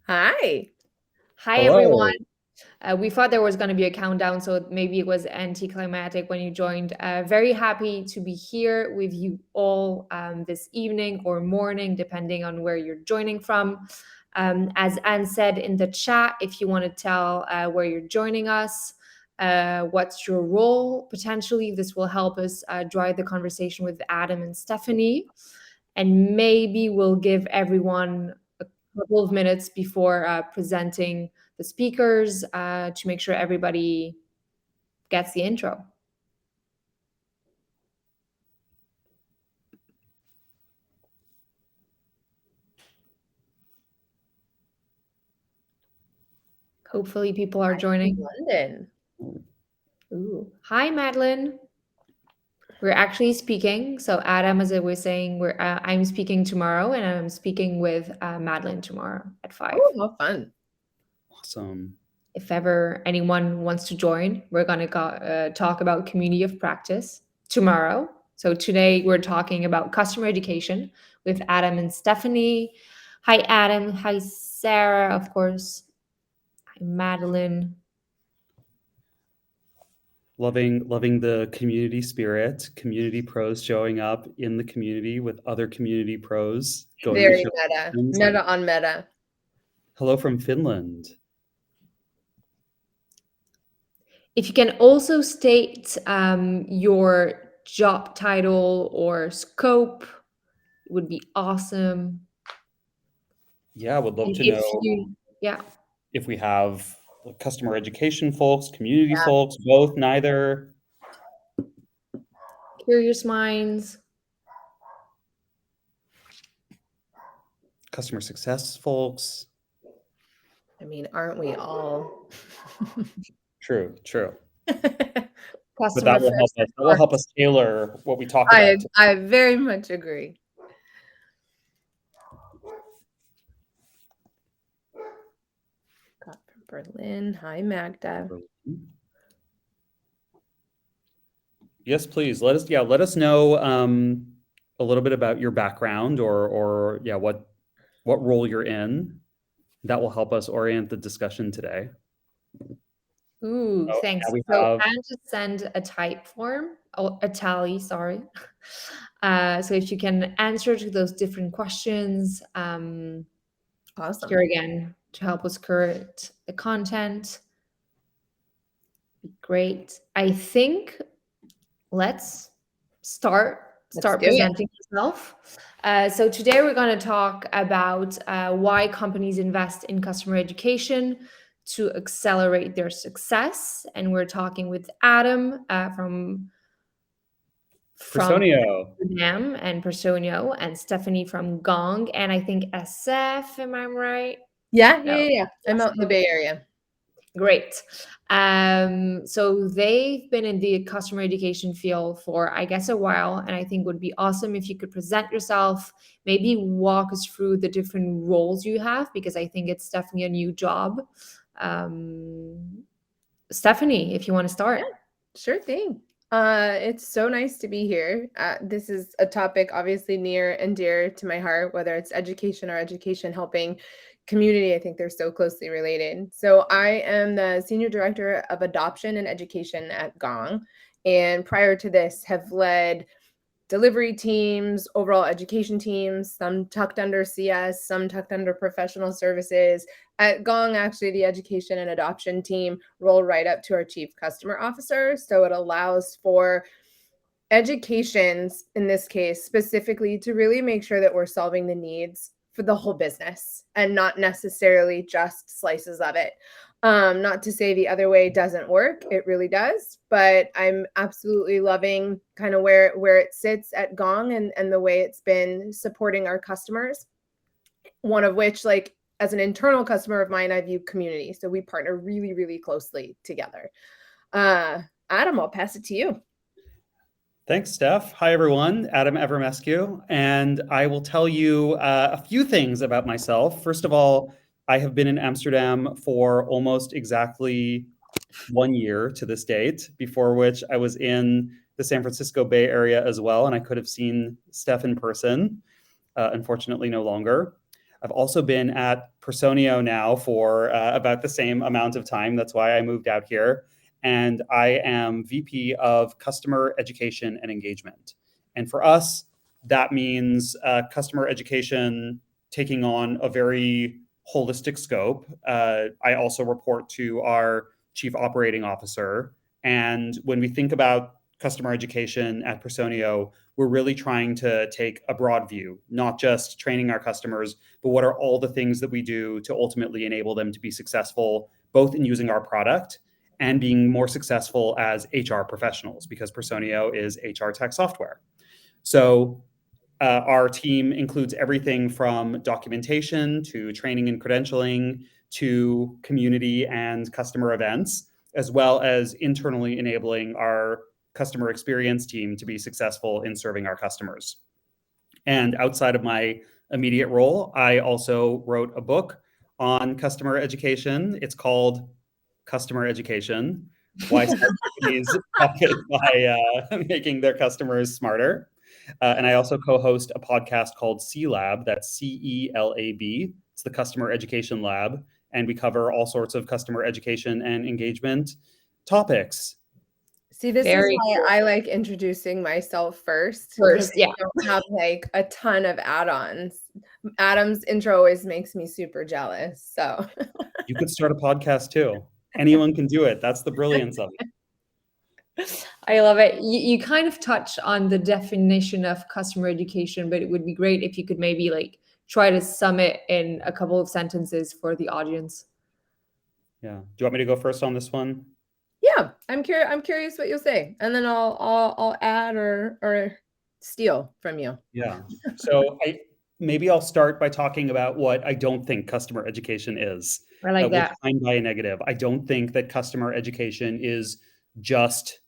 Hi. Hi, everyone. Hello. We thought there was going to be a countdown, so maybe it was anticlimactic when you joined. Very happy to be here with you all this evening or morning, depending on where you're joining from. As Anne said in the chat, if you want to tell where you're joining us, what's your role, potentially, this will help us drive the conversation with Adam and Stephanie. And maybe we'll give everyone a couple of minutes before presenting the speakers to make sure everybody gets the intro. Hopefully people are joining. London. Ooh. Hi, Madeline. We're actually speaking. So Adam, as I was saying, I'm speaking tomorrow, and I'm speaking with Madeline tomorrow at 5. Oh, how fun. Awesome. If ever anyone wants to join, we're going to talk about community of practice tomorrow. So today we're talking about customer education with Adam and Stephanie. Hi, Adam. Hi, Sarah, of course. Hi, Madeline. Loving the community spirit, community pros showing up in the community with other community pros. Very meta. Meta on meta. Hello from Finland. If you can also state your job title or scope, it would be awesome. Yeah, I would love And to if know you, yeah, if we have customer education folks, community folks, both, neither. curious minds. Customer success folks. I mean, aren't we all? True. But Customer that will help first. us. That will help us tailor what we talk about. I very much agree. Got from Berlin. Hi, Magda. Yes, please. Let us know a little bit about your background or what role you're in. That will help us orient the discussion today. Ooh, So, thanks. yeah, we So have and just send a type form, or a tally, sorry. So if you can answer to those different questions, Awesome. here again to help us curate the content. Great. I think let's start presenting yourself. So today we're going to talk about why companies invest in customer education to accelerate their success, and we're talking with Adam from Personio. Amsterdam and Personio, and Stephanie from Gong, and I think SF. Am I right? Yeah. No. I'm out in the Bay Area. Great. So they've been in the customer education field for, I guess, a while, and I think would be awesome if you could present yourself, maybe walk us through the different roles you have, because I think it's definitely a new job. Stephanie, if you want to start. Yeah, sure thing. It's so nice to be here. This is a topic obviously near and dear to my heart, whether it's education or education helping community. I think they're so closely related. So I am the Senior Director of Adoption and Education at Gong. And prior to this, have led delivery teams, overall education teams, some tucked under CS, some tucked under professional services. At Gong, actually, the education and adoption team roll right up to our chief customer officer. So it allows for educations, in this case, specifically to really make sure that we're solving the needs for the whole business and not necessarily just slices of it. Not to say the other way doesn't work, it really does, but I'm absolutely loving kind of where it sits at Gong and the way it's been supporting our customers. One of which, like, as an internal customer of mine, I view community. So we partner really, really closely together. Adam, I'll pass it to you. Thanks, Steph. Hi, everyone. Adam Avramescu, and I will tell you a few things about myself. First of all, I have been in Amsterdam for almost exactly 1 year to this date, before which I was in the San Francisco Bay Area as well, and I could have seen Steph in person. Unfortunately, no longer. I've also been at Personio now for about the same amount of time. That's why I moved out here. And I am VP of Customer Education and Engagement. And for us, that means customer education taking on a very holistic scope. I also report to our Chief Operating Officer. And when we think about customer education at Personio, we're really trying to take a broad view, not just training our customers, but what are all the things that we do to ultimately enable them to be successful, both in using our product and being more successful as HR professionals, because Personio is HR tech software. So our team includes everything from documentation to training and credentialing to community and customer events, as well as internally enabling our customer experience team to be successful in serving our customers. And outside of my immediate role, I also wrote a book on customer education. It's called Customer Education: Why Smart Companies Profit by Making Their Customers Smarter. And I also co-host a podcast called C-Lab, that's CELAB. It's the Customer Education Lab. And we cover all sorts of customer education and engagement topics. See, this is Very why cool. I like introducing myself first. First, yeah. I don't have like a ton of add-ons. Adam's intro always makes me super jealous. So You could start a podcast too. Anyone can do it. That's the brilliance of it. I love it. You kind of touch on the definition of customer education, but it would be great if you could maybe like try to sum it in a couple of sentences for the audience. Yeah. Do you want me to go first on this one? yeah, I'm curious what you'll say, and then I'll add or steal from you. Yeah. So maybe I'll start by talking about what I don't think customer education is. I like We'll that. define by a negative. I don't think that customer education is just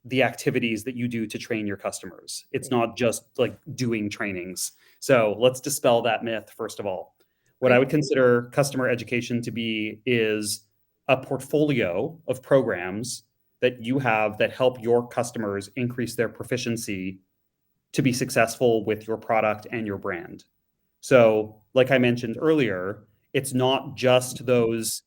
the activities that you do to train your customers. It's not just like doing trainings. So let's dispel that myth, first of all. What I would consider customer education to be is a portfolio of programs that you have that help your customers increase their proficiency to be successful with your product and your brand. So, like I mentioned earlier, it's not just those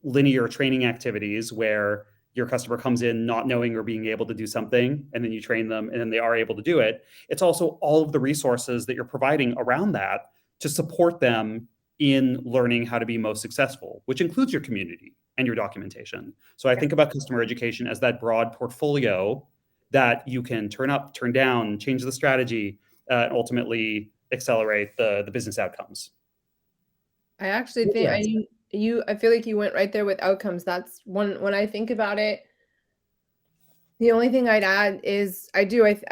linear training activities where your customer comes in not knowing or being able to do something, and then you train them and then they are able to do it. It's also all of the resources that you're providing around that to support them in learning how to be most successful, which includes your community and your documentation. So I think about customer education as that broad portfolio that you can turn up, turn down, change the strategy, and ultimately accelerate the business outcomes. I actually think I feel like you went right there with outcomes. That's when I think about it. The only thing I'd add is I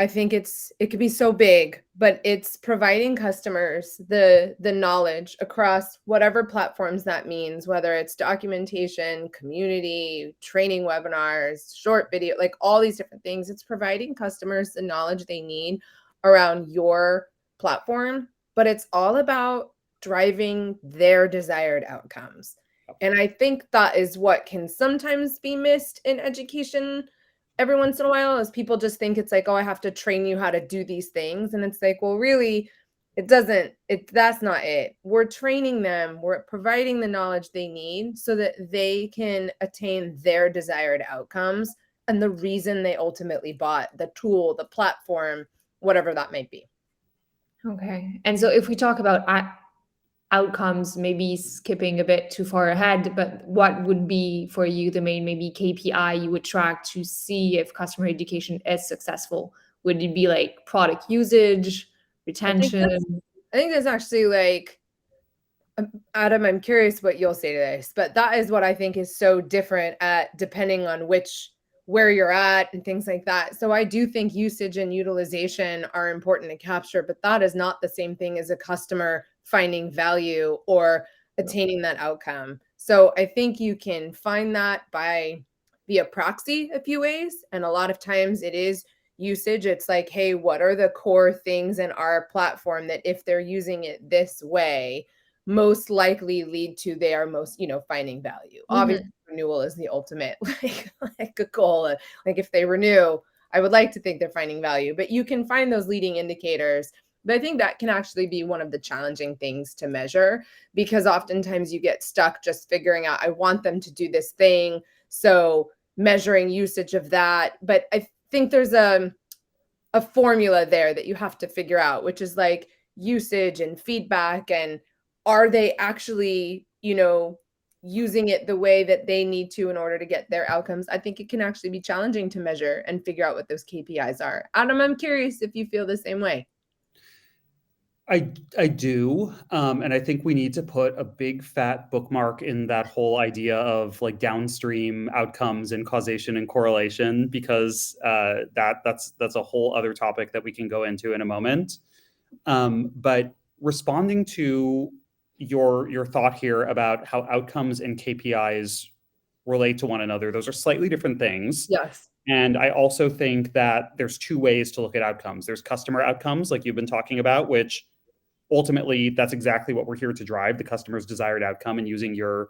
think it could be so big, but it's providing customers the knowledge across whatever platforms that means, whether it's documentation, community, training webinars, short video, like all these different things. It's providing customers the knowledge they need around your platform, but it's all about driving their desired outcomes. And I think that is what can sometimes be missed in education every once in a while, is people just think it's like, oh, I have to train you how to do these things. And it's like, well, really, that's not it. We're training them, we're providing the knowledge they need so that they can attain their desired outcomes and the reason they ultimately bought the tool, the platform, whatever that might be. Okay. And so if we talk about outcomes, maybe skipping a bit too far ahead, but what would be for you the main maybe KPI you would track to see if customer education is successful? Would it be like product usage, retention? I think that's actually like, Adam, I'm curious what you'll say to this, but that is what I think is so different at depending on where you're at and things like that. So I do think usage and utilization are important to capture, but that is not the same thing as a customer finding value or attaining that outcome. So I think you can find that by via proxy a few ways. And a lot of times it is usage. It's like, hey, what are the core things in our platform that if they're using it this way, most likely lead to they are most, finding value. Obviously, renewal is the ultimate like a goal. Like if they renew, I would like to think they're finding value, but you can find those leading indicators But I think that can actually be one of the challenging things to measure, because oftentimes you get stuck just figuring out, I want them to do this thing, so measuring usage of that. But I think there's a formula there that you have to figure out, which is like usage and feedback, and are they actually, using it the way that they need to in order to get their outcomes. I think it can actually be challenging to measure and figure out what those KPIs are. Adam, I'm curious if you feel the same way. I do. And I think we need to put a big fat bookmark in that whole idea of like downstream outcomes and causation and correlation, because that's a whole other topic that we can go into in a moment. But responding to your thought here about how outcomes and KPIs relate to one another, those are slightly different things. Yes. And I also think that there's two ways to look at outcomes. There's customer outcomes, like you've been talking about, which ultimately that's exactly what we're here to drive, the customer's desired outcome, and using your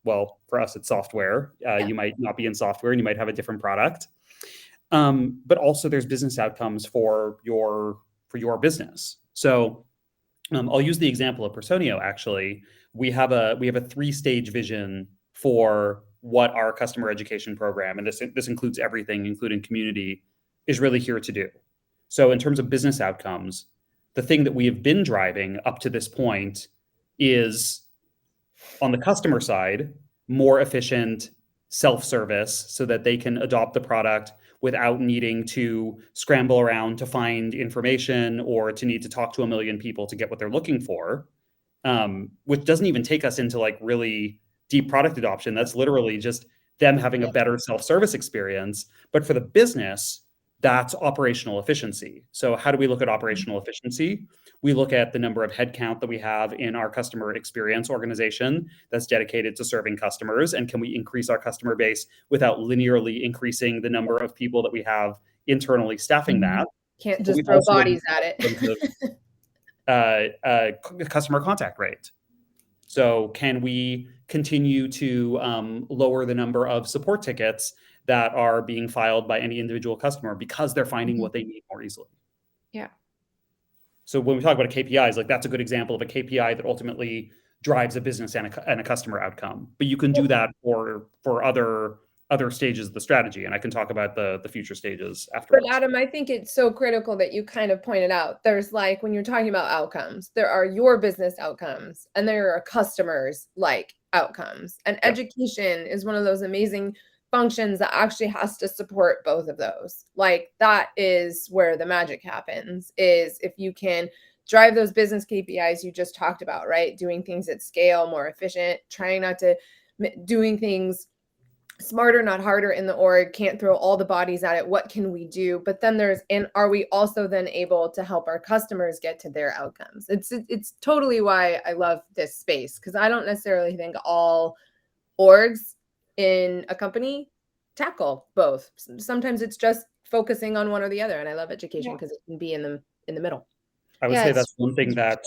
well, for us, it's software. You might not be in software and you might have a different product. But also there's business outcomes for your business. So I'll use the example of Personio. Actually, we have a 3-stage vision for what our customer education program, and this includes everything, including community, is really here to do. So in terms of business outcomes, the thing that we have been driving up to this point is, on the customer side, more efficient self-service so that they can adopt the product without needing to scramble around to find information or to need to talk to a million people to get what they're looking for, which doesn't even take us into like really deep product adoption. That's literally just them having a better self-service experience. But for the business, that's operational efficiency. So how do we look at operational efficiency? We look at the number of headcount that we have in our customer experience organization that's dedicated to serving customers, and can we increase our customer base without linearly increasing the number of people that we have internally staffing that? Can't just throw bodies at it. Customer contact rate. So can we continue to lower the number of support tickets that are being filed by any individual customer because they're finding what they need more easily? Yeah. So when we talk about KPIs, like that's a good example of a KPI that ultimately drives a business and a customer outcome. But you can do that for other stages of the strategy, and I can talk about the future stages afterwards. But Adam, I think it's so critical that you kind of pointed out, there's like, when you're talking about outcomes, there are your business outcomes and there are customers like outcomes. And education is one of those amazing functions that actually has to support both of those. Like, that is where the magic happens, is if you can drive those business KPIs you just talked about, right? Doing things at scale, more efficient, trying not to doing things smarter, not harder in the org, can't throw all the bodies at it. What can we do? But then are we also then able to help our customers get to their outcomes? It's totally why I love this space, because I don't necessarily think all orgs in a company tackle both. Sometimes it's just focusing on one or the other. And I love education because it can be in the middle. I would say that's one thing that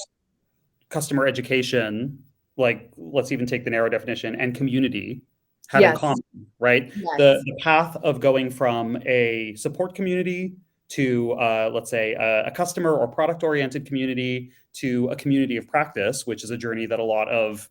customer education, like let's even take the narrow definition, and community have in common, right? The path of going from a support community to, let's say, a customer or product-oriented community to a community of practice, which is a journey that a lot of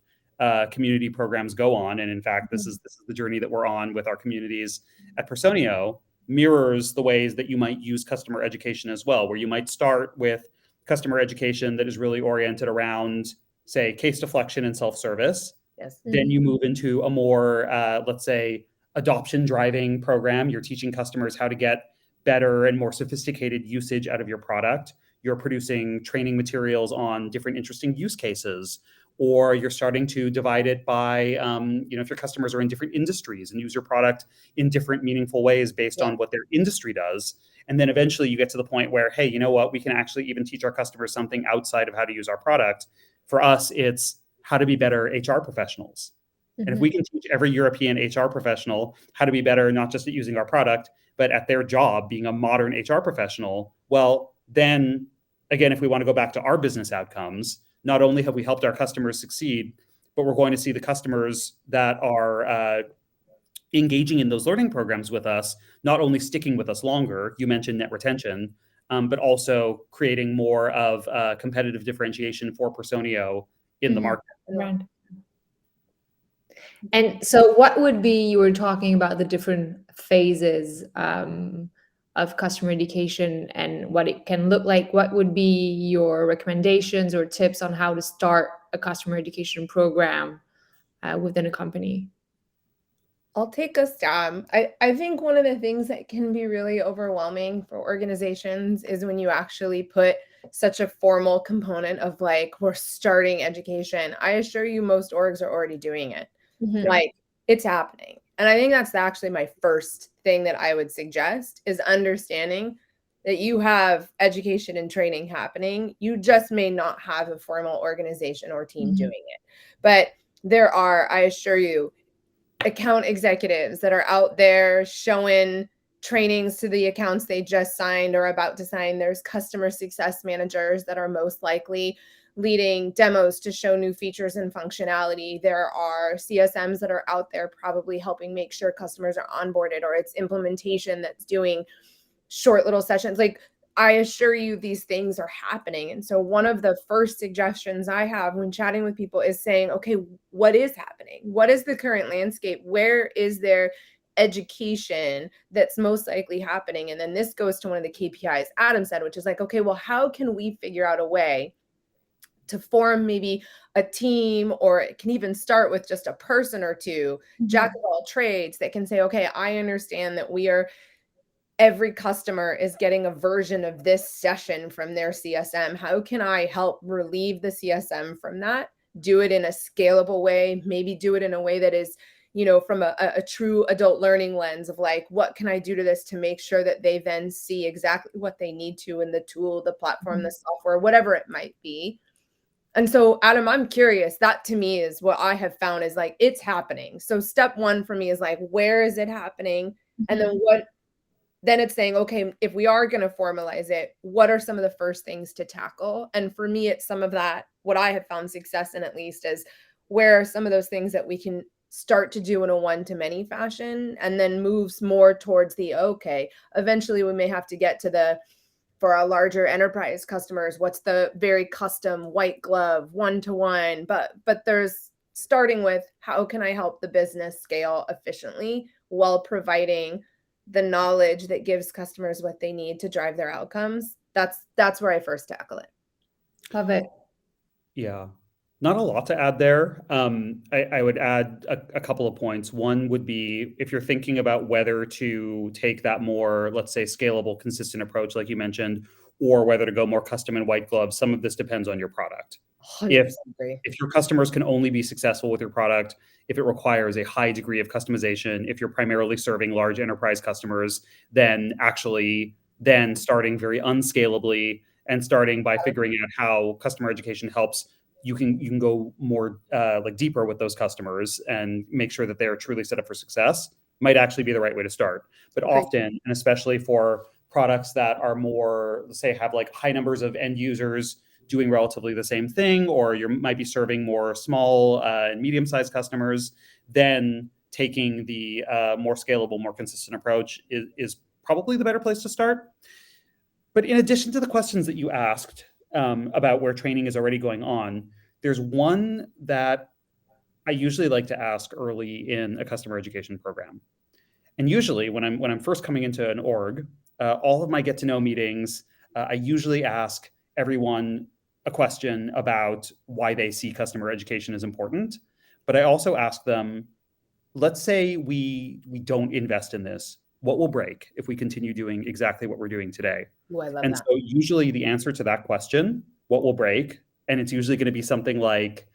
community programs go on. And in fact, this is the journey that we're on with our communities at Personio, mirrors the ways that you might use customer education as well, where you might start with customer education that is really oriented around, say, case deflection and self-service. Yes. Then you move into a more, let's say, adoption driving program. You're teaching customers how to get better and more sophisticated usage out of your product. You're producing training materials on different interesting use cases, or you're starting to divide it by, if your customers are in different industries and use your product in different meaningful ways based on what their industry does. And then eventually you get to the point where, hey, you know what, we can actually even teach our customers something outside of how to use our product. For us, it's how to be better HR professionals. And if we can teach every European HR professional how to be better, not just at using our product, but at their job being a modern HR professional, well, then again, if we want to go back to our business outcomes, not only have we helped our customers succeed, but we're going to see the customers that are engaging in those learning programs with us, not only sticking with us longer, you mentioned net retention, but also creating more of competitive differentiation for Personio in the market. Right. And so what would be, you were talking about the different phases of customer education and what it can look like. What would be your recommendations or tips on how to start a customer education program within a company? I'll take a stab. I think one of the things that can be really overwhelming for organizations is when you actually put such a formal component of like, we're starting education. I assure you, most orgs are already doing it. Like, it's happening. And I think that's actually my first thing that I would suggest is understanding that you have education and training happening. You just may not have a formal organization or team doing it. But there are, I assure you, account executives that are out there showing trainings to the accounts they just signed or about to sign. There's customer success managers that are most likely leading demos to show new features and functionality. There are CSMs that are out there probably helping make sure customers are onboarded, or it's implementation that's doing short little sessions. Like, I assure you, these things are happening. And so one of the first suggestions I have when chatting with people is saying, okay, what is happening? What is the current landscape? Where is there education that's most likely happening? And then this goes to one of the KPIs Adam said, which is like, okay, well, how can we figure out a way to form maybe a team, or it can even start with just a person or two, jack of all trades, that can say, okay, I understand that every customer is getting a version of this session from their CSM. How can I help relieve the CSM from that? Do it in a scalable way, maybe do it in a way that is, from a true adult learning lens of like, what can I do to this to make sure that they then see exactly what they need to in the tool, the platform, the software, whatever it might be. And so, Adam, I'm curious, that to me is what I have found is like, it's happening. So step one for me is like, where is it happening? And then it's saying, okay, if we are going to formalize it, what are some of the first things to tackle? And for me, it's some of that, what I have found success in, at least, is where are some of those things that we can start to do in a one-to-many fashion, and then moves more towards the, okay, eventually we may have to get to for our larger enterprise customers, what's the very custom white glove one-to-one, but there's starting with, how can I help the business scale efficiently while providing the knowledge that gives customers what they need to drive their outcomes? That's where I first tackle it. Love it. Yeah, not a lot to add there. I would add a couple of points. One would be, if you're thinking about whether to take that more, let's say, scalable, consistent approach, like you mentioned, or whether to go more custom and white glove, some of this depends on your product. 100% agree. If your customers can only be successful with your product if it requires a high degree of customization, if you're primarily serving large enterprise customers, then starting very unscalably and starting by figuring out how customer education helps, you can go more like deeper with those customers and make sure that they're truly set up for success, might actually be the right way to start. But often, and especially for products that are more, let's say, have like high numbers of end users doing relatively the same thing, or you might be serving more small and medium-sized customers, then taking the more scalable, more consistent approach is probably the better place to start. But in addition to the questions that you asked about where training is already going on, there's one that I usually like to ask early in a customer education program. And usually when I'm first coming into an org, all of my get to know meetings, I usually ask everyone a question about why they see customer education as important. But I also ask them, let's say we don't invest in this. What will break if we continue doing exactly what we're doing today? Ooh, I love And that. so usually the answer to that question, what will break? And it's usually going to be something like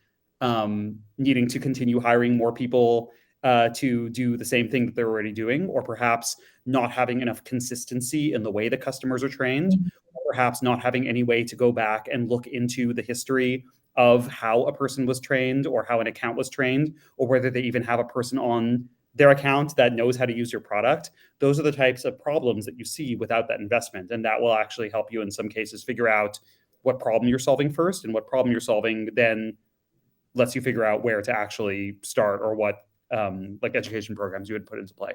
needing to continue hiring more people to do the same thing that they're already doing, or perhaps not having enough consistency in the way that customers are trained, or perhaps not having any way to go back and look into the history of how a person was trained or how an account was trained, or whether they even have a person on their account that knows how to use your product. Those are the types of problems that you see without that investment. And that will actually help you in some cases figure out what problem you're solving first, and what problem you're solving then lets you figure out where to actually start, or what like education programs you would put into play.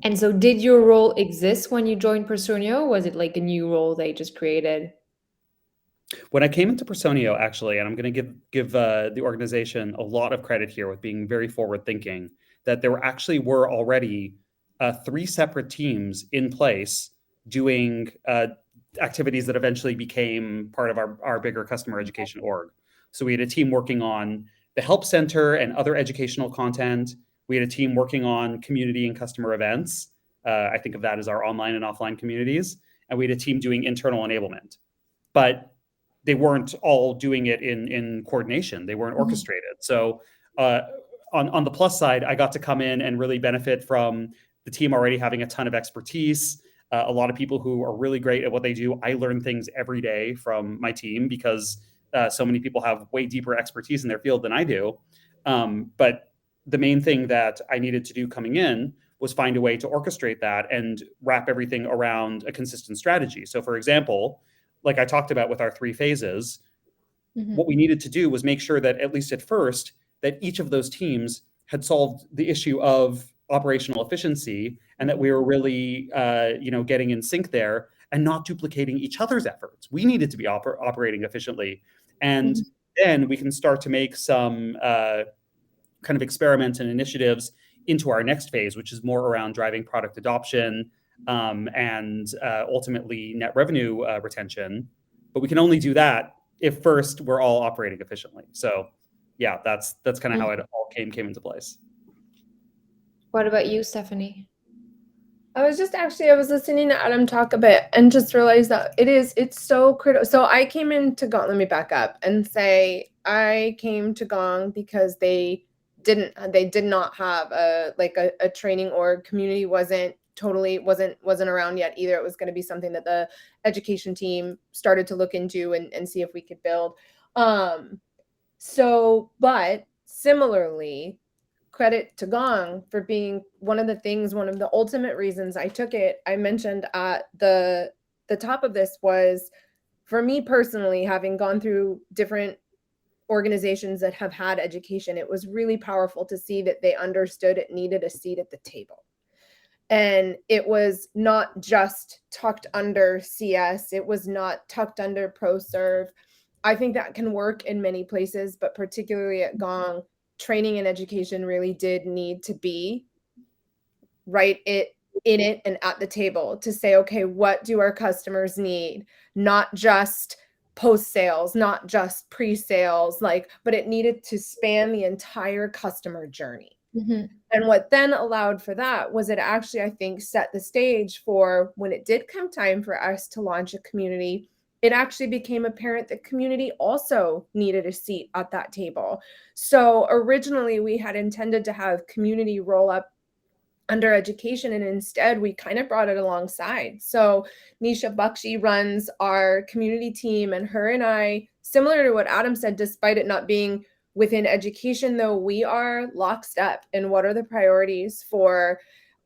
And so did your role exist when you joined Personio? Or was it like a new role they just created? When I came into Personio, actually, and I'm going to give the organization a lot of credit here with being very forward thinking, that there were already 3 separate teams in place doing activities that eventually became part of our bigger customer education org. So we had a team working on the help center and other educational content. We had a team working on community and customer events. I think of that as our online and offline communities. And we had a team doing internal enablement. But they weren't all doing it in coordination. They weren't orchestrated. So on the plus side, I got to come in and really benefit from the team already having a ton of expertise. A lot of people who are really great at what they do. I learn things every day from my team because so many people have way deeper expertise in their field than I do. But the main thing that I needed to do coming in was find a way to orchestrate that and wrap everything around a consistent strategy. So for example, like I talked about with our 3 phases, what we needed to do was make sure that, at least at first, that each of those teams had solved the issue of operational efficiency and that we were really, getting in sync there and not duplicating each other's efforts. We needed to be operating efficiently. And then we can start to make some kind of experiments and initiatives into our next phase, which is more around driving product adoption, and ultimately net revenue retention. But we can only do that if first we're all operating efficiently. So yeah, that's kind of how it all came into place. What about you, Stephanie? I was listening to Adam talk a bit and just realized that it's so critical. So I came into Gong, let me back up and say I came to Gong because they did not have a training org. Community wasn't around yet either. It was going to be something that the education team started to look into and see if we could build. But similarly, credit to Gong for being one of the ultimate reasons I took it. I mentioned at the top of this was, for me personally, having gone through different organizations that have had education, it was really powerful to see that they understood it needed a seat at the table. And it was not just tucked under CS. It was not tucked under ProServe. I think that can work in many places, but particularly at Gong, training and education really did need to be in it and at the table to say, okay, what do our customers need? Not just post-sales, not just pre-sales, but it needed to span the entire customer journey. And what then allowed for that was it actually, I think, set the stage for when it did come time for us to launch a community. It actually became apparent that community also needed a seat at that table. So originally we had intended to have community roll up under education, and instead we kind of brought it alongside. So Nisha Bakshi runs our community team, and her and I, similar to what Adam said, despite it not being within education, though, we are lockstep in what are the priorities for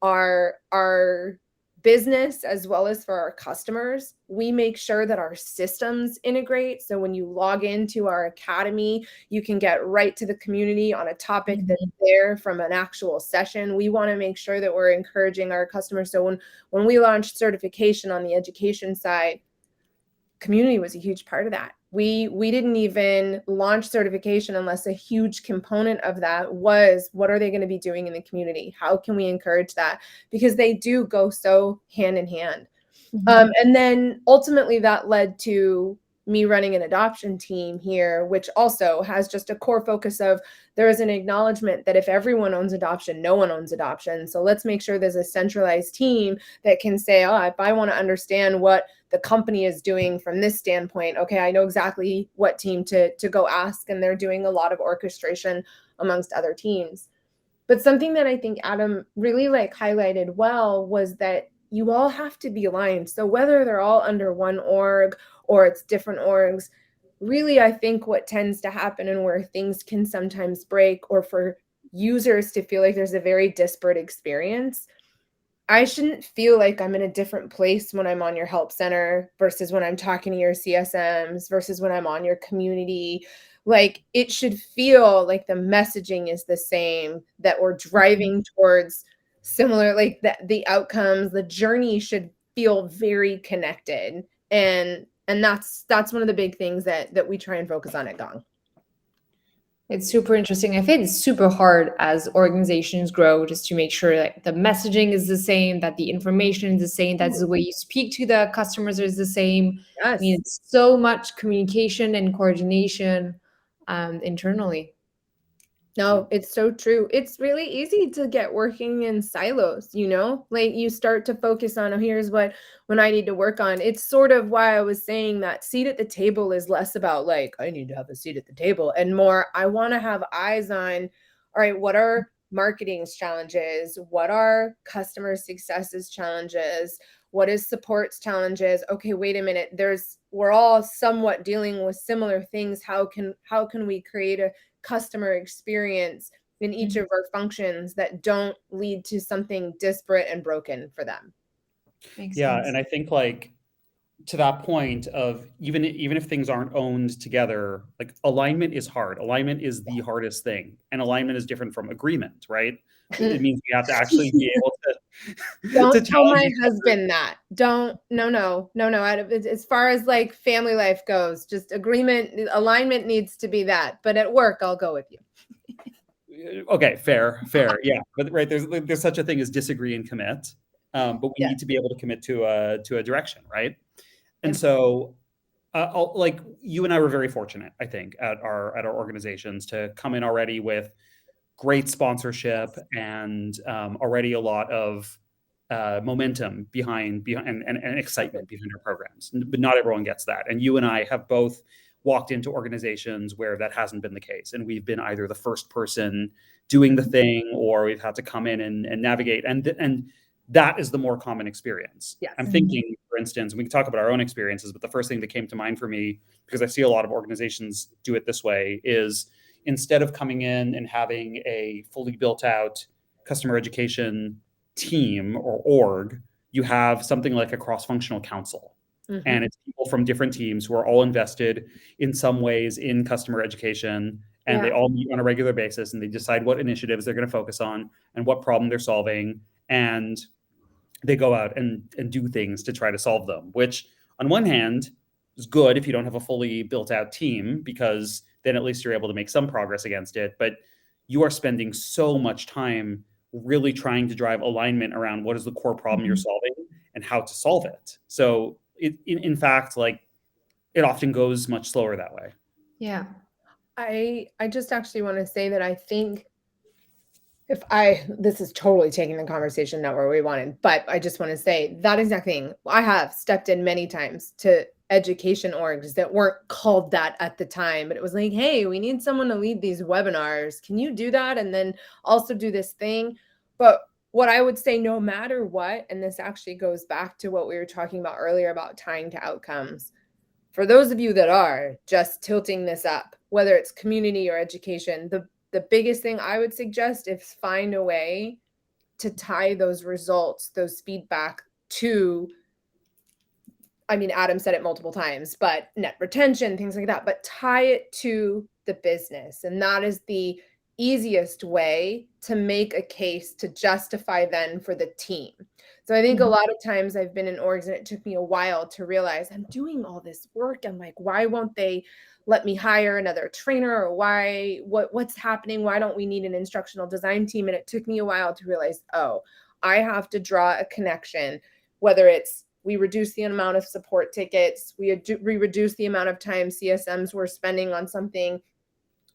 our business as well as for our customers. We make sure that our systems integrate. So when you log into our academy, you can get right to the community on a topic that's there from an actual session. We want to make sure that we're encouraging our customers. So when we launched certification on the education side, community was a huge part of that. We didn't even launch certification unless a huge component of that was, what are they going to be doing in the community? How can we encourage that? Because they do go so hand in hand. And then ultimately that led to me running an adoption team here, which also has just a core focus of, there is an acknowledgement that if everyone owns adoption, no one owns adoption. So let's make sure there's a centralized team that can say, oh, if I want to understand what the company is doing from this standpoint, okay, I know exactly what team to go ask. And they're doing a lot of orchestration amongst other teams. But something that I think Adam really highlighted well was that you all have to be aligned. So whether they're all under one org or it's different orgs, really, I think what tends to happen and where things can sometimes break, or for users to feel like there's a very disparate experience, I shouldn't feel like I'm in a different place when I'm on your help center versus when I'm talking to your CSMs versus when I'm on your community. It should feel like the messaging is the same, that we're driving towards similar, like the outcomes, the journey should feel very connected. And that's one of the big things that we try and focus on at Gong. It's super interesting. I think it's super hard as organizations grow just to make sure that the messaging is the same, that the information is the same, that the way you speak to the customers is the same. I Yes. mean, it's so much communication and coordination internally. No, it's so true. It's really easy to get working in silos, like you start to focus on, oh, here's what when I need to work on. It's sort of why I was saying that seat at the table is less about like, I need to have a seat at the table, and more, I want to have eyes on, all right, what are marketing's challenges? What are customer successes challenges? What is support's challenges? Okay, wait a minute. We're all somewhat dealing with similar things. How can we create a customer experience in each of our functions that don't lead to something disparate and broken for them? Makes Yeah, sense. and I think like to that point of even if things aren't owned together, like alignment is hard. Alignment is the hardest thing, and alignment is different from agreement, right? It means we have to actually be able to Don't tell challenge my each other. husband that. Don't. No. As far as like family life goes, just alignment needs to be that. But at work, I'll go with you. Okay, fair, yeah. But right, there's such a thing as disagree and commit, but we Yeah. need to be able to commit to a direction, right? And so, like you and I were very fortunate, I think, at our organizations to come in already with great sponsorship and already a lot of momentum behind and excitement behind our programs. But not everyone gets that. And you and I have both walked into organizations where that hasn't been the case. And we've been either the first person doing the thing, or we've had to come in and navigate. And that is the more common experience. Yes. I'm thinking, for instance, we can talk about our own experiences, but the first thing that came to mind for me, because I see a lot of organizations do it this way, is instead of coming in and having a fully built out customer education team or org, you have something like a cross-functional council. And it's people from different teams who are all invested in some ways in customer education, and they all meet on a regular basis, and they decide what initiatives they're going to focus on and what problem they're solving, and they go out and do things to try to solve them, which on one hand is good if you don't have a fully built out team, because then at least you're able to make some progress against it. But you are spending so much time really trying to drive alignment around what is the core problem you're solving and how to solve it. So in fact, like it often goes much slower that way. Yeah. I just actually want to say that I think this is totally taking the conversation not where we wanted, but I just want to say that exact thing. I have stepped in many times to education orgs that weren't called that at the time, but it was like, hey, we need someone to lead these webinars. Can you do that? And then also do this thing. But what I would say, no matter what, and this actually goes back to what we were talking about earlier about tying to outcomes. For those of you that are just tilting this up, whether it's community or education, the biggest thing I would suggest is find a way to tie those results, those feedback to, I mean, Adam said it multiple times, but net retention, things like that, but tie it to the business. And that is the easiest way to make a case to justify then for the team. So I think a lot of times I've been in orgs and it took me a while to realize I'm doing all this work. I'm like, why won't they let me hire another trainer, or what's happening? Why don't we need an instructional design team? And it took me a while to realize, oh, I have to draw a connection, whether it's we reduce the amount of support tickets, we reduce the amount of time CSMs were spending on something.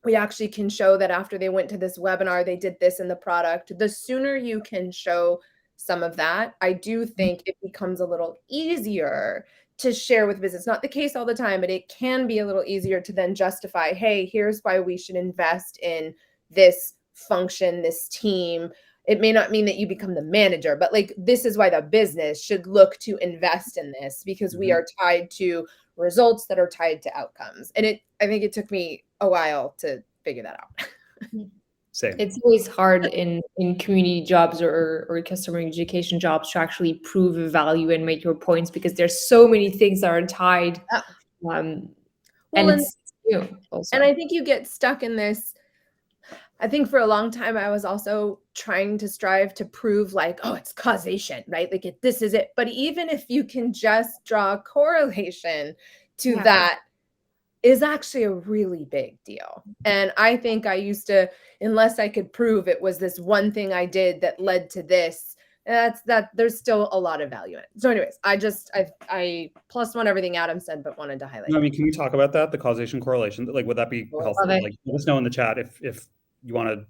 We actually can show that after they went to this webinar, they did this in the product. The sooner you can show some of that, I do think it becomes a little easier to share with business. Not the case all the time, but it can be a little easier to then justify, hey, here's why we should invest in this function, this team. It may not mean that you become the manager, but like, this is why the business should look to invest in this, because we are tied to results that are tied to outcomes. And I think it took me a while to figure that out. Same. It's always hard in community jobs or customer education jobs to actually prove a value and make your points, because there's so many things that are tied. And it's also. And I think you get stuck in this. I think for a long time, I was also trying to strive to prove like, oh, it's causation, right? Like this is it. But even if you can just draw a correlation to that is actually a really big deal. And I think I used to, unless I could prove it was this one thing I did that led to this, that there's still a lot of value in it. So anyways, I plus one everything Adam said, but wanted to highlight. No, I mean, can we talk about that, the causation correlation? Like, would that be helpful? Like, let us know in the chat if you want to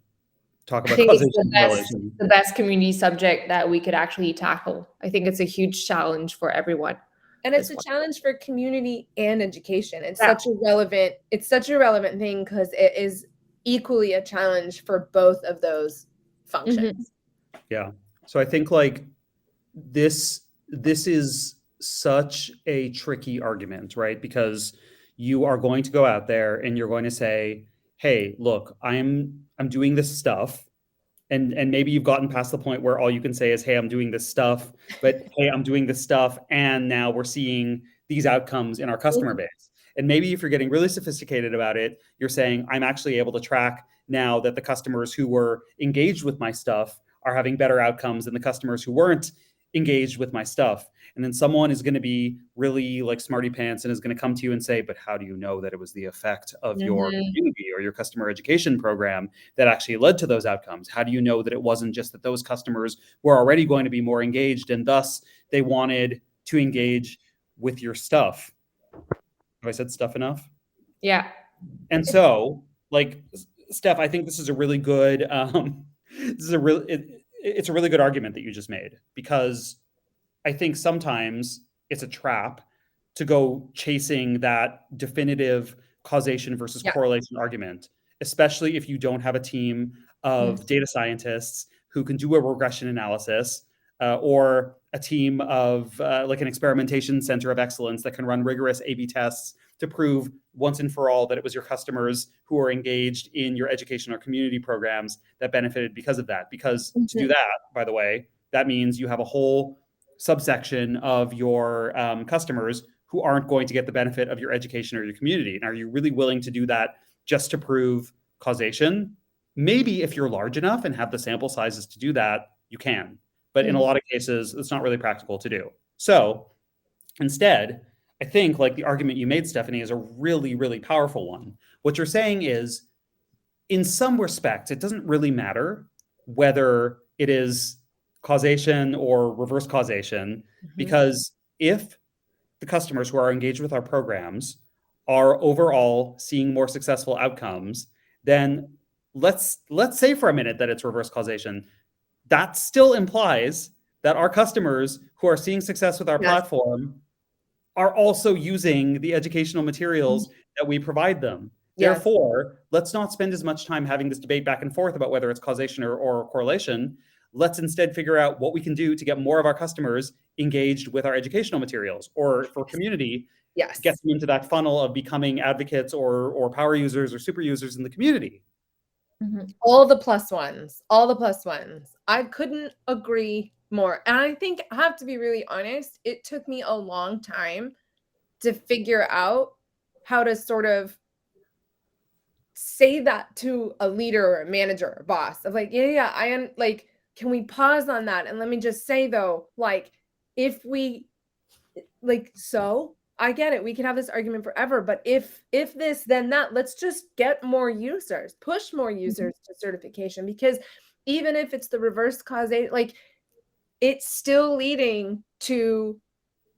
talk about causation correlation. The best community subject that we could actually tackle. I think it's a huge challenge for everyone. And it's a challenge for community and education. It's such a relevant thing because it is equally a challenge for both of those functions. Yeah. So I think like this is such a tricky argument, right? Because you are going to go out there and you're going to say, hey, look, I'm doing this stuff. And maybe you've gotten past the point where all you can say is, hey, I'm doing this stuff, but hey, I'm doing this stuff. And now we're seeing these outcomes in our customer base. And maybe if you're getting really sophisticated about it, you're saying, I'm actually able to track now that the customers who were engaged with my stuff are having better outcomes than the customers who weren't engaged with my stuff. And then someone is going to be really like smarty pants and is going to come to you and say, but how do you know that it was the effect of your community or your customer education program that actually led to those outcomes? How do you know that it wasn't just that those customers were already going to be more engaged and thus they wanted to engage with your stuff? Have I said stuff enough? Yeah. And so, like, Steph, I think this is a really good, it's a really good argument that you just made, because I think sometimes it's a trap to go chasing that definitive causation versus correlation argument, especially if you don't have a team of data scientists who can do a regression analysis or a team of like an experimentation center of excellence that can run rigorous A/B tests to prove once and for all that it was your customers who are engaged in your education or community programs that benefited because of that. Because to do that, by the way, that means you have a whole subsection of your customers who aren't going to get the benefit of your education or your community. And are you really willing to do that just to prove causation? Maybe if you're large enough and have the sample sizes to do that, you can. But in a lot of cases, it's not really practical to do. So instead, I think like the argument you made, Stephanie, is a really, really powerful one. What you're saying is, in some respects, it doesn't really matter whether it is causation or reverse causation, because if the customers who are engaged with our programs are overall seeing more successful outcomes, then let's say for a minute that it's reverse causation. That still implies that our customers who are seeing success with our platform are also using the educational materials that we provide them. Therefore, let's not spend as much time having this debate back and forth about whether it's causation or correlation. Let's instead figure out what we can do to get more of our customers engaged with our educational materials, or for community, get them into that funnel of becoming advocates or power users or super users in the community. All the plus ones. I couldn't agree more. And I think I have to be really honest, it took me a long time to figure out how to sort of say that to a leader or a manager or boss of like, I am like, can we pause on that? And let me just say though, like, if we like, so I get it. We can have this argument forever, but if this, then that, let's just get more users, push more users to certification, because even if it's the reverse causation, like it's still leading to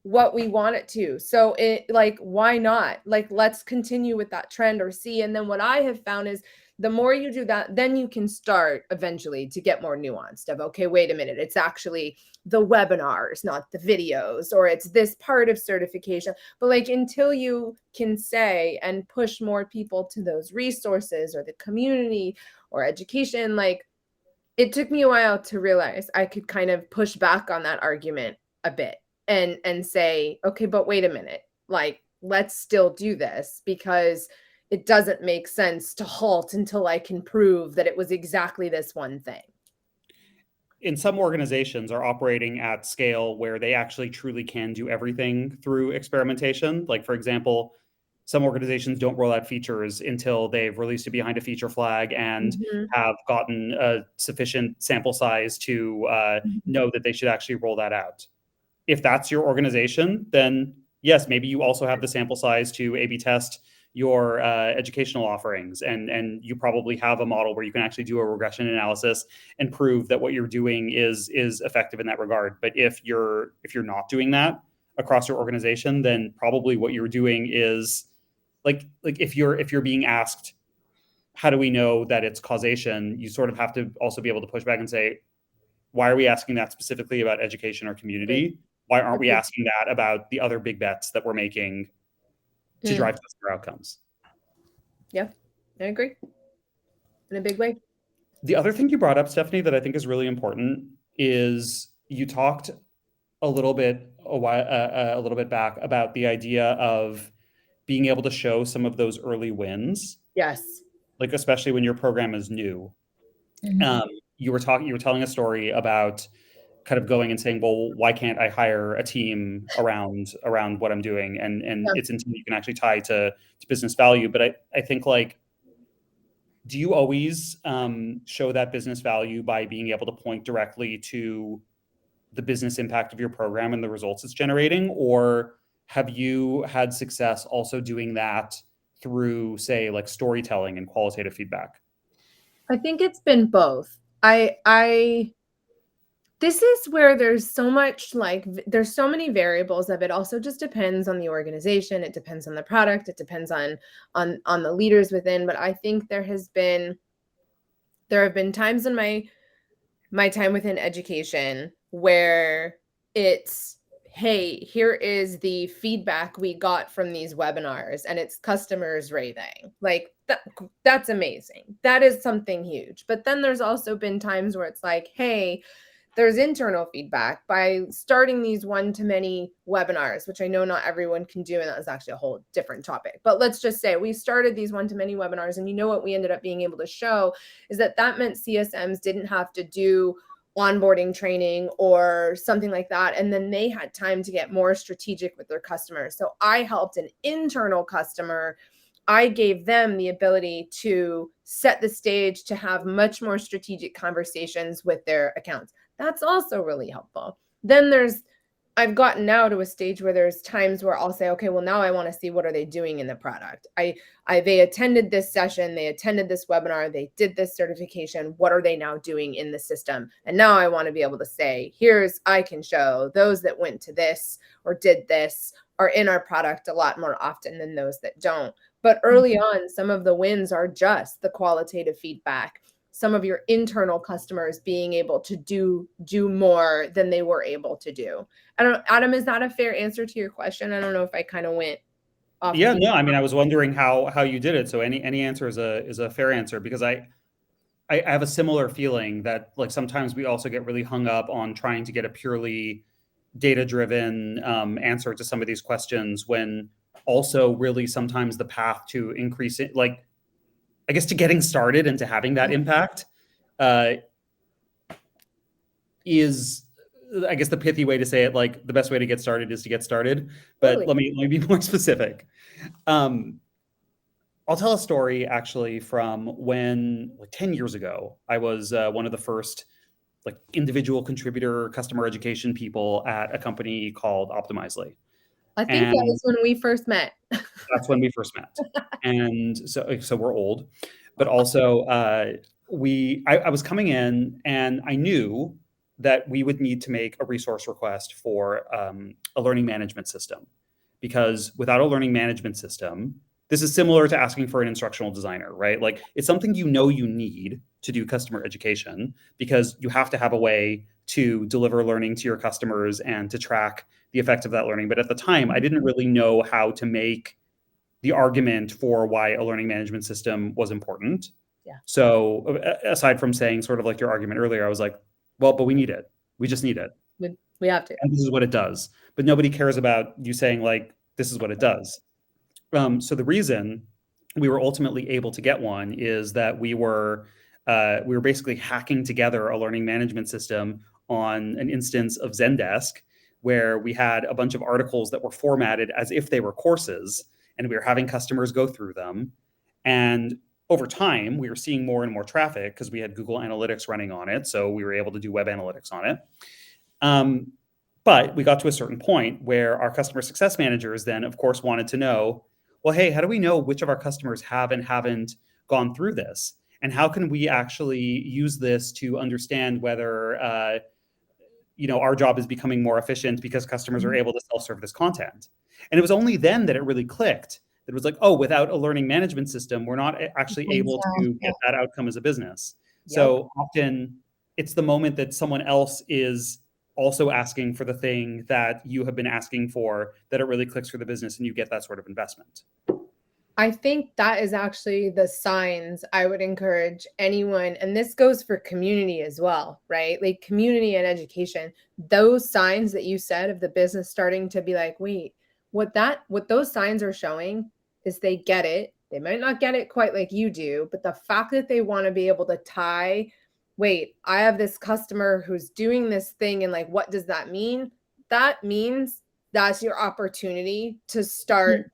what we want it to. So it like, why not? Like, let's continue with that trend or see. And then what I have found is the more you do that, then you can start eventually to get more nuanced of, okay, wait a minute, it's actually the webinars, not the videos, or it's this part of certification. But like, until you can say and push more people to those resources or the community or education, like it took me a while to realize I could kind of push back on that argument a bit and say, okay, but wait a minute, like, let's still do this, because it doesn't make sense to halt until I can prove that it was exactly this one thing. In some organizations are operating at scale where they actually truly can do everything through experimentation. Like, for example, some organizations don't roll out features until they've released it behind a feature flag and have gotten a sufficient sample size to know that they should actually roll that out. If that's your organization, then yes, maybe you also have the sample size to A/B test your educational offerings, and you probably have a model where you can actually do a regression analysis and prove that what you're doing is effective in that regard. But if you're not doing that across your organization, then probably what you're doing is like if you're being asked, how do we know that it's causation? You sort of have to also be able to push back and say, why are we asking that specifically about education or community? Why aren't we asking that about the other big bets that we're making to drive customer outcomes? Yeah, I agree. In a big way. The other thing you brought up, Stephanie, that I think is really important is you talked a little bit back about the idea of being able to show some of those early wins. Yes. Like especially when your program is new. You were telling a story about kind of going and saying, well, why can't I hire a team around what I'm doing? And it's until you can actually tie to business value. But I think like, do you always show that business value by being able to point directly to the business impact of your program and the results it's generating? Or have you had success also doing that through, say, like storytelling and qualitative feedback? I think it's been both. This is where there's so much there's so many variables of it. Also just depends on the organization. It depends on the product. It depends on the leaders within. But I think there have been times in my time within education where it's, hey, here is the feedback we got from these webinars and it's customers raving. Like that's amazing. That is something huge. But then there's also been times where it's like, hey, there's internal feedback by starting these one-to-many webinars, which I know not everyone can do, and that was actually a whole different topic. But let's just say we started these one-to-many webinars, and you know what we ended up being able to show is that meant CSMs didn't have to do onboarding training or something like that, and then they had time to get more strategic with their customers. So I helped an internal customer. I gave them the ability to set the stage to have much more strategic conversations with their accounts. That's also really helpful. Then I've gotten now to a stage where there's times where I'll say, okay, well, now I want to see what are they doing in the product. They attended this session, they attended this webinar, they did this certification. What are they now doing in the system? And now I want to be able to say, I can show those that went to this or did this are in our product a lot more often than those that don't. But early on, some of the wins are just the qualitative feedback. Some of your internal customers being able to do more than they were able to do. I don't know, Adam, is that a fair answer to your question? I don't know if I kind of went off. Yeah, no, I mean, I was wondering how you did it. So any answer is a fair answer, because I have a similar feeling that like sometimes we also get really hung up on trying to get a purely data-driven answer to some of these questions, when also really sometimes the path to increase it, like I guess to getting started and to having that impact is, I guess the pithy way to say it, like the best way to get started is to get started. But Totally. let me be more specific. I'll tell a story actually from when, like 10 years ago, I was one of the first like individual contributor customer education people at a company called Optimizely. I think that was when we first met. That's when we first met. And so we're old, but also I was coming in and I knew that we would need to make a resource request for a learning management system, because without a learning management system, this is similar to asking for an instructional designer, right? Like it's something you need to do customer education, because you have to have a way to deliver learning to your customers and to track the effect of that learning. But at the time, I didn't really know how to make the argument for why a learning management system was important. Yeah. So aside from saying sort of like your argument earlier, I was like, well, but we need it. We just need it. We have to. And this is what it does. But nobody cares about you saying like, this is what it does. So the reason we were ultimately able to get one is that we were basically hacking together a learning management system on an instance of Zendesk, where we had a bunch of articles that were formatted as if they were courses. and we were having customers go through them. And over time, we were seeing more and more traffic because we had Google Analytics running on it. So we were able to do web analytics on it. But we got to a certain point where our customer success managers then, of course, wanted to know, well, hey, how do we know which of our customers have and haven't gone through this? And how can we actually use this to understand whether our job is becoming more efficient because customers are able to self-serve this content? And it was only then that it really clicked. It was like, oh, without a learning management system, we're not actually able to get that outcome as a business. So often it's the moment that someone else is also asking for the thing that you have been asking for that it really clicks for the business and you get that sort of investment. I think that is actually the signs I would encourage anyone, and this goes for community as well, right? Like community and education, those signs that you said of the business starting to be like, wait, what those signs are showing is they get it. They might not get it quite like you do, but the fact that they want to be able to tie, wait, I have this customer who's doing this thing, and like, what does that mean? That means that's your opportunity to start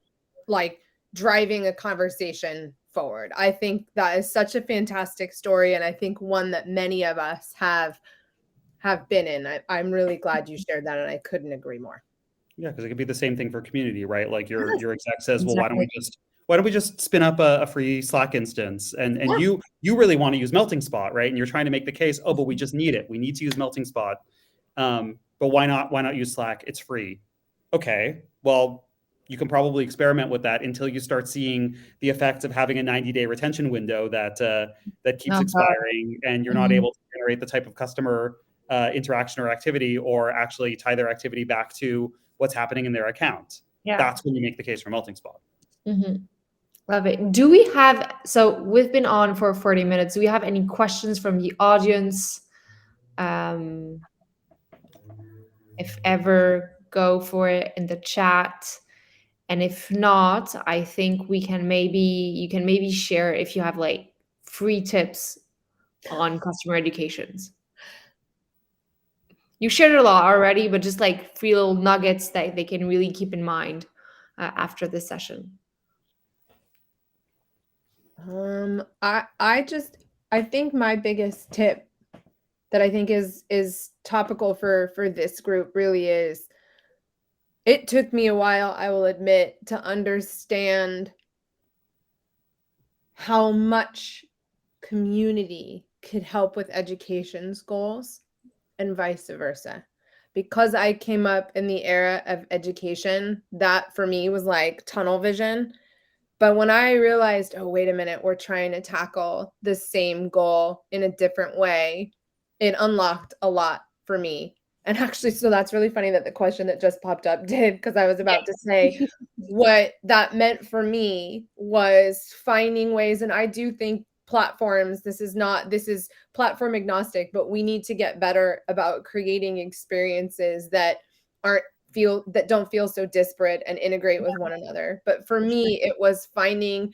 like driving a conversation forward. I think that is such a fantastic story, and I think one that many of us have been in. I'm really glad you shared that, and I couldn't agree more. Yeah, because it could be the same thing for community, right? Like your exec says, well, why don't we just spin up a free Slack instance? And you really want to use Melting Spot, right? And you're trying to make the case, oh, but we just need it. We need to use Melting Spot. But why not use Slack? It's free. Okay, well, you can probably experiment with that until you start seeing the effects of having a 90-day retention window that keeps expiring, and you're not able to generate the type of customer interaction or activity, or actually tie their activity back to what's happening in their account. That's when you make the case for Melting Spot. Love it. Do we have, so we've been on for 40 minutes. Do we have any questions from the audience? If ever, go for it in the chat. And if not, I think you can maybe share if you have like free tips on customer educations. You shared a lot already, but just like free little nuggets that they can really keep in mind after this session. I think my biggest tip that I think is topical for this group really is, it took me a while, I will admit, to understand how much community could help with education's goals and vice versa. Because I came up in the era of education, that for me was like tunnel vision. But when I realized, oh, wait a minute, we're trying to tackle the same goal in a different way, it unlocked a lot for me. And actually, so that's really funny that the question that just popped up did, because I was about to say what that meant for me was finding ways. And I do think platforms, this is platform agnostic, but we need to get better about creating experiences that don't feel so disparate and integrate with one another. But for me, it was finding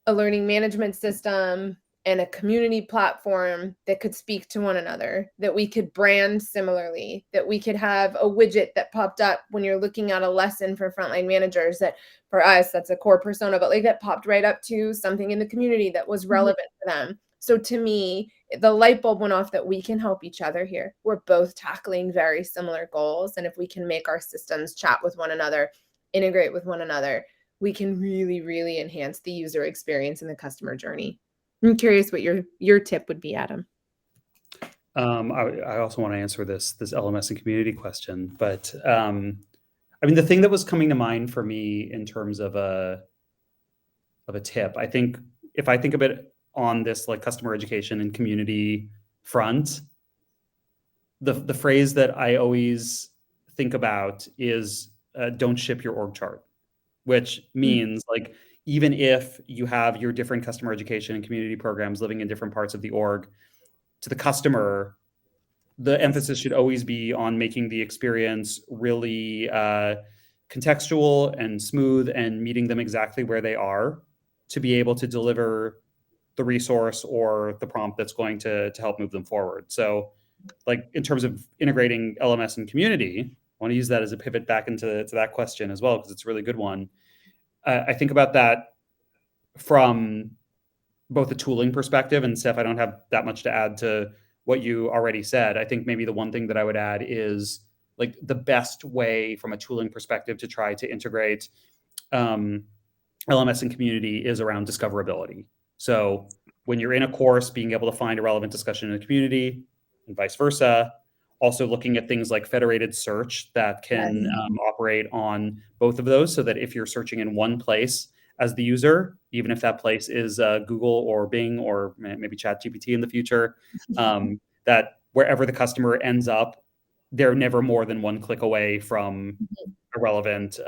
a learning management system and a community platform that could speak to one another, that we could brand similarly, that we could have a widget that popped up when you're looking at a lesson for frontline managers, that for us, that's a core persona, but like that popped right up to something in the community that was relevant for them. So to me, the light bulb went off that we can help each other here. We're both tackling very similar goals. And if we can make our systems chat with one another, integrate with one another, we can really, really enhance the user experience and the customer journey. I'm curious what your tip would be, Adam. I also want to answer this LMS and community question, but I mean, the thing that was coming to mind for me in terms of a tip, I think if I think of it on this like customer education and community front, the phrase that I always think about is don't ship your org chart, which means like, even if you have your different customer education and community programs living in different parts of the org, to the customer, the emphasis should always be on making the experience really contextual and smooth and meeting them exactly where they are to be able to deliver the resource or the prompt that's going to help move them forward. So like in terms of integrating LMS and community, I want to use that as a pivot back into that question as well, because it's a really good one. I think about that from both a tooling perspective, and Steph, I don't have that much to add to what you already said. I think maybe the one thing that I would add is like the best way from a tooling perspective to try to integrate LMS and community is around discoverability. So when you're in a course, being able to find a relevant discussion in the community and vice versa. Also looking at things like federated search that can operate on both of those, so that if you're searching in one place as the user, even if that place is Google or Bing or maybe ChatGPT in the future, that wherever the customer ends up, they're never more than one click away from a relevant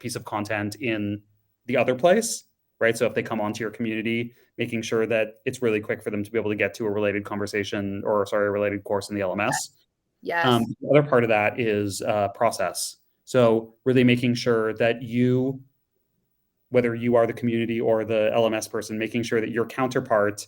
piece of content in the other place, right? So if they come onto your community, making sure that it's really quick for them to be able to get to a related conversation, or sorry, a related course in the LMS. Yes. The other part of that is process. So really making sure that you, whether you are the community or the LMS person, making sure that your counterpart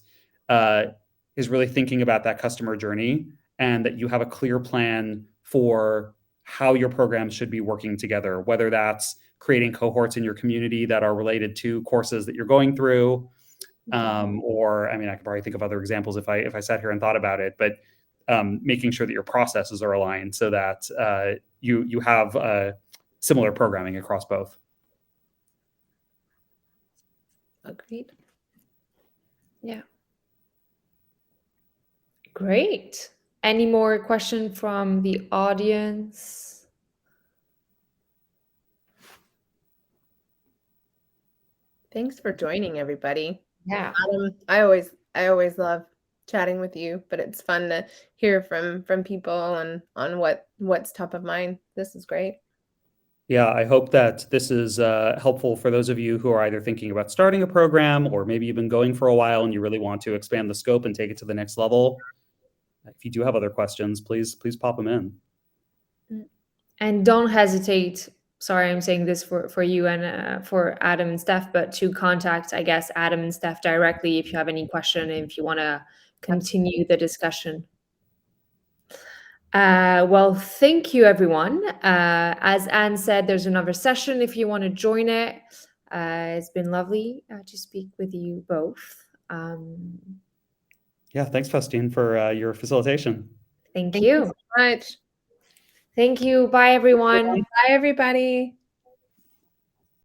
is really thinking about that customer journey, and that you have a clear plan for how your programs should be working together, whether that's creating cohorts in your community that are related to courses that you're going through, or I mean, I could probably think of other examples if I sat here and thought about it, but making sure that your processes are aligned so that you have similar programming across both. Agreed. Yeah. Great. Any more question from the audience? Thanks for joining, everybody. Yeah. I always love chatting with you, but it's fun to hear from people and on what's top of mind. This is great. Yeah, I hope that this is helpful for those of you who are either thinking about starting a program, or maybe you've been going for a while and you really want to expand the scope and take it to the next level. If you do have other questions, please pop them in. And don't hesitate. Sorry, I'm saying this for you and for Adam and Steph, but to contact, I guess, Adam and Steph directly if you have any question, if you want to continue the discussion. Well, thank you, everyone. As Anne said, there's another session if you want to join it. It's been lovely to speak with you both. Yeah, thanks, Faustine, for your facilitation. Thank Thank you so much. Thank you. Bye, everyone. Bye, everybody.